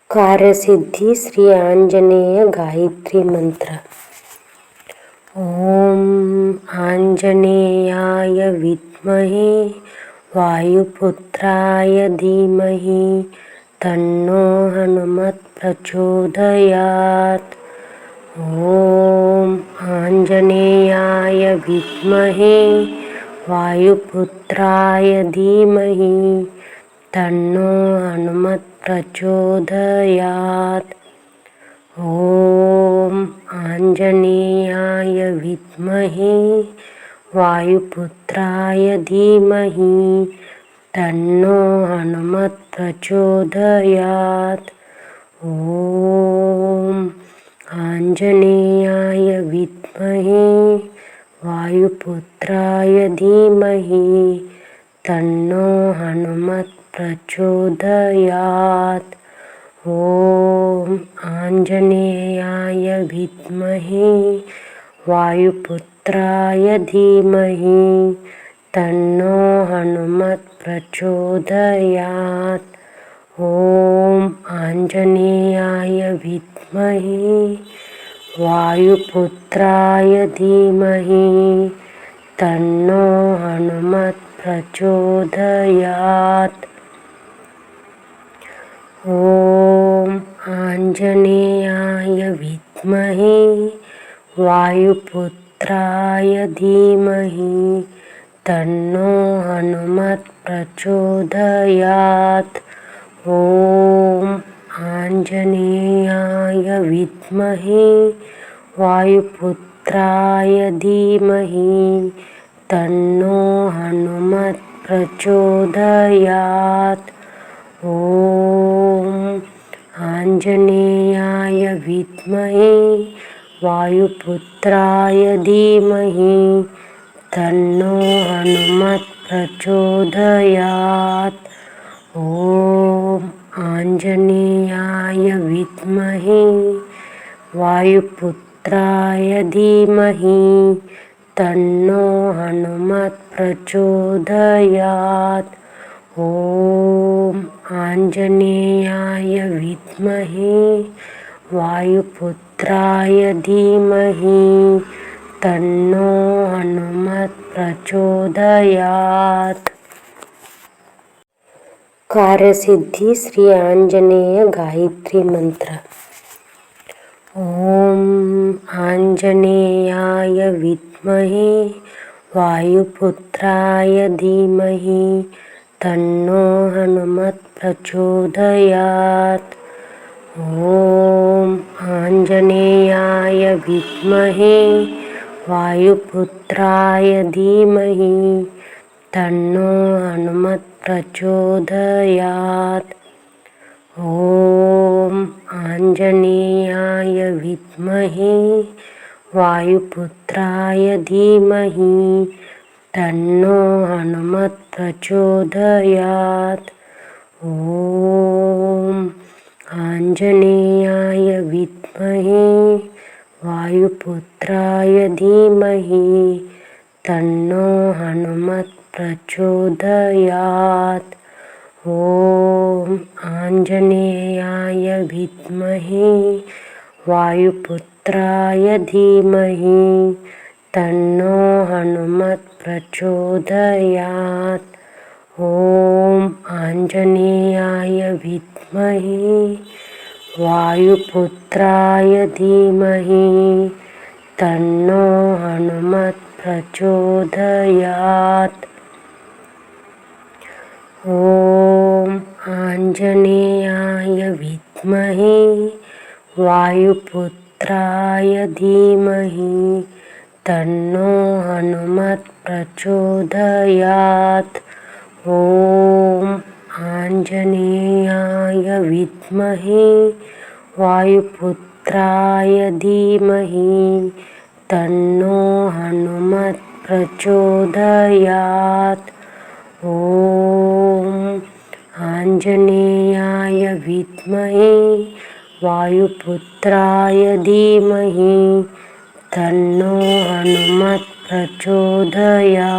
कार्यसिद्धि श्री आंजनेय गायत्री मंत्र। ओम आंजनेयाय विद्महे वायुपुत्राय धीमहि तन्नो हनुमत् प्रचोदयात्। ओम आंजनेयाय विद्महे वायुपुत्राय धीमहि तन्नो हनुमत् प्रचोदयात्। ओम आंजनेयाय विद्महे वायुपुत्राय धीमहि तन्नो हनुमत् प्रचोदयात्। ओम आंजनेयाय विद्महे वायुपुत्राय धीमहि तन्नो हनुमत् प्रचोदयात्। ओम आंजनेयाय विद्महे वायुपुत्राय धीमहि तन्नो हनुमत् प्रचोदयात्। ओम आंजनेयाय विद्महे वायुपुत्राय धीमहि तन्नो हनुमत् प्रचोदयात्। ओम आंजनेयाय विद्महे वायुपुत्राय धीमहि तन्नो हनुमत् प्रचोदयात्। ओम आंजनेयाय विद्महे वायुपुत्राय धीमहि तन्नो हनुमत् प्रचोदयात्। ओम आंजनेयाय विद्महे वायुपुत्राय धीमहि तन्नो हनुमत् प्रचोदयात्। ओम आंजनेयाय विद्महे वायुपुत्राय धीमहि तन्नो हनुमत् प्रचोदयात्। ओम आंजनेयाय विद्महे वायुपुत्राय धीमहि तन्नो हनुमत् प्रचोदयात्। कार्यसिद्धि श्री आंजनेय गायत्री मंत्र। ओम आंजनेयाय विद्महे वायुपुत्राय धीमहि तन्नो हनुमत् प्रचोदयात्। ओम आंजनेयाय विद्महे वायुपुत्राय धीमहि तन्नो हनुमत् प्रचोदयात्। ओम आंजनेयाय विद्महे वायुपुत्राय धीमहि तन्नो हनुमत् प्रचोदयात्। ओम आंजनेयाय विद्महे वायुपुत्राय धीमहि तन्नो हनुमत् प्रचोदयात्। ओम आंजनेयाय विद्महे वायुपुत्राय धीमहि तन्नो हनुमत् प्रचोदयात्। ओम आंजनेयाय विद्महे वायुपुत्राय धीमहि तन्नो हनुमत् प्रचोदयात्। ओम आंजनेयाय विद्महे वायुपुत्राय धीमहि तन्नो हनुमत् प्रचोदयात्। ओम आंजनेयाय विद्महे वायुपुत्राय धीमहि तन्नो हनुमत् प्रचोदयात्। ओम आंजनेयाय विद्महे वायुपुत्राय धीमहि तन्नो हनुमत् प्रचोदयात्।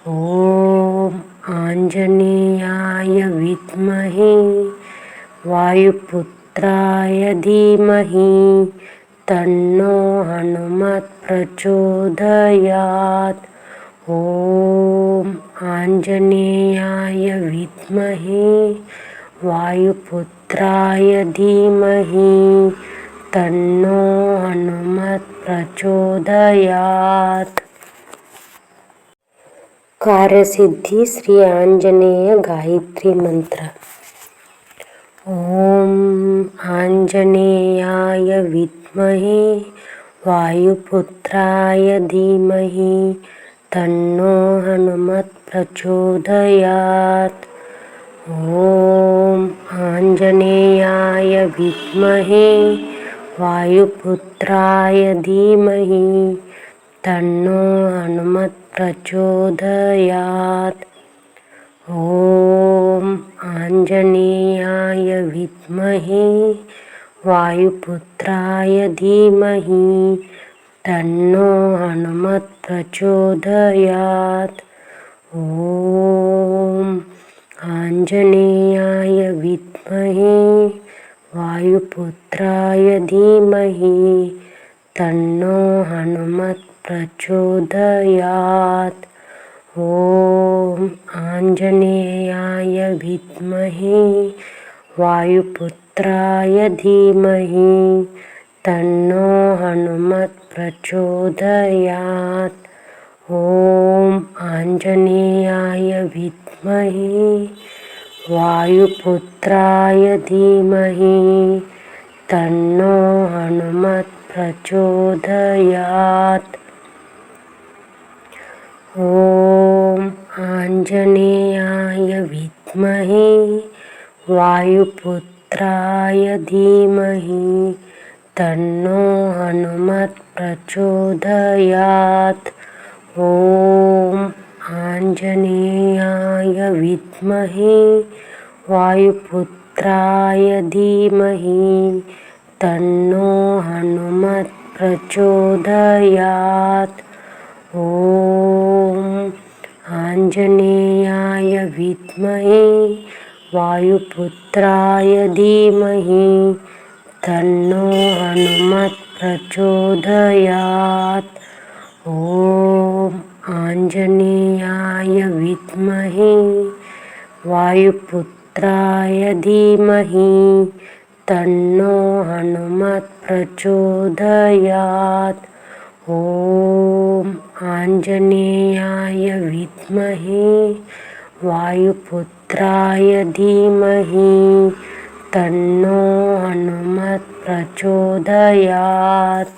ओम आंजनेयाय विद्महे वायुपुत्राय धीमहि तन्नो हनुमत् प्रचोदयात्। ॐ आञ्जनेयाय विद्महे वायुपुत्राय धीमहि तन्नो हनुमत् प्रचोदयात्। कार्यसिद्धि श्री आंजनेय गायत्री मंत्र। ओम आंजनेयाय विद्महे वायुपुत्राय धीमहि तन्नो हनुमत् प्रचोदयात्। ओम आंजनेयाय विद्महे वायुपुत्राय धीमहि तन्नो हनुमत् प्रचोदयात्। ओम आंजनेयाय विद्महे वायुपुत्राय धीमहि तन्नो हनुमत् प्रचोदयात्। ओम आंजनेयाय विद्महे वायुपुत्राय धीमहि तन्नो हनुमत् प्रचोदयात्। ओम आंजनेयाय विद्महे वायुपुत्राय धीमहि तन्नो हनुमत् प्रचोदयात्। ओम आंजनेयाय विद्महे वायुपुत्राय धीमहि तन्नो हनुमत् प्रचोदयात्। ओम आंजनेयाय विद्महे वायुपुत्राय धीमहि तन्नो हनुमत् प्रचोदयात्। ओम आंजनेयाय विद्महे वायुपुत्राय धीमहि तन्नो हनुमत् प्रचोदयात्। ओम आंजनेयाय विद्महे वायुपुत्राय धीमहि तन्नो हनुमत् प्रचोदयात्। ओम आंजनेयाय विद्महे वायुपुत्राय धीमहि तन्नो हनुमत् प्रचोदयात्। ओम आंजनेयाय विद्महे वायुपुत्राय धीमहि तन्नो हनुमत् प्रचोदयात्।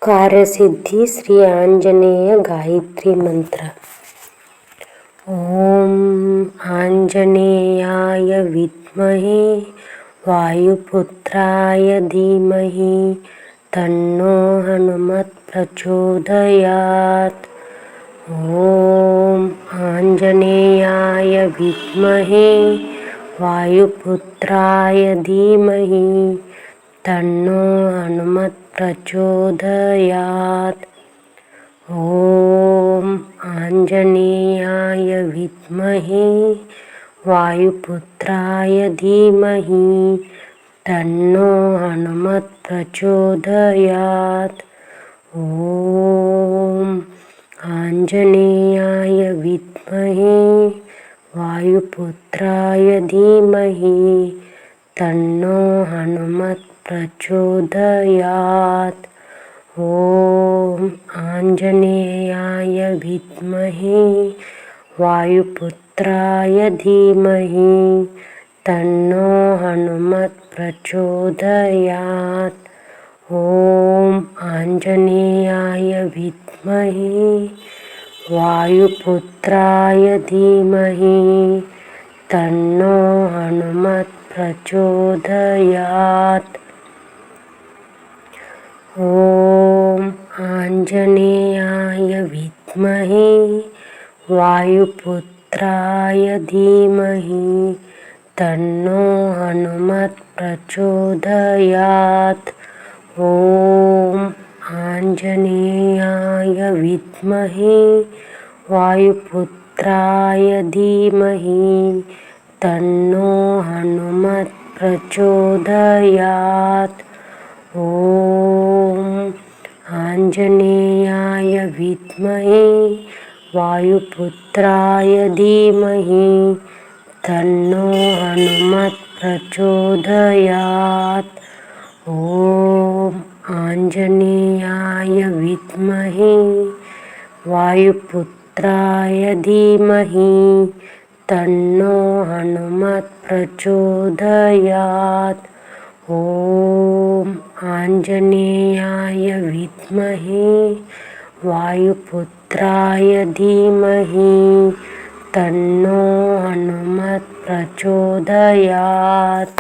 कार्यसिद्धि श्री आंजनेय गायत्री मंत्र। ओम आंजनेयाय विद्महे वायुपुत्राय धीमहि तन्नो हनुमत् प्रचोदयात्। ओम आंजनेयाय विद्महे वायुपुत्राय धीमहि तन्नो हनुमत् प्रचोदयात्। ओम आंजनेयाय विद्महे वायुपुत्राय धीमहि तन्नो हनुमत् प्रचोदयात्। ओम आंजनेयाय विद्महे वायुपुत्राय धीमहि तन्नो हनुमत् प्रचोदयात्। ओम आंजनेयाय विद्महे वायुपुत्राय धीमहि तन्नो हनुमत् प्रचोदयात्। ओम आंजनेयाय विद्महे वायुपुत्राय धीमहि तन्नो हनुमत् प्रचोदयात्। ओम आंजनेयाय विद्महे वायुपुत्राय धीमहि तन्नो हनुमत् प्रचोदयात्। ओम आंजनेयाय विद्महे वायुपुत्राय धीमहि तन्नो हनुमत् प्रचोदयात्। ॐ आञ्जनेयाय विद्महे वायुपुत्राय धीमहि तन्नो हनुमत् प्रचोदयात्। ॐ आञ्जनेयाय विद्महे वायुपुत्राय धीमहि तन्नो हनुमत् प्रचोदयात्। ॐ आञ्जनेयाय विद्महे वायुपुत्राय धीमहि तन्नो हनुमत् प्रचोदयात्।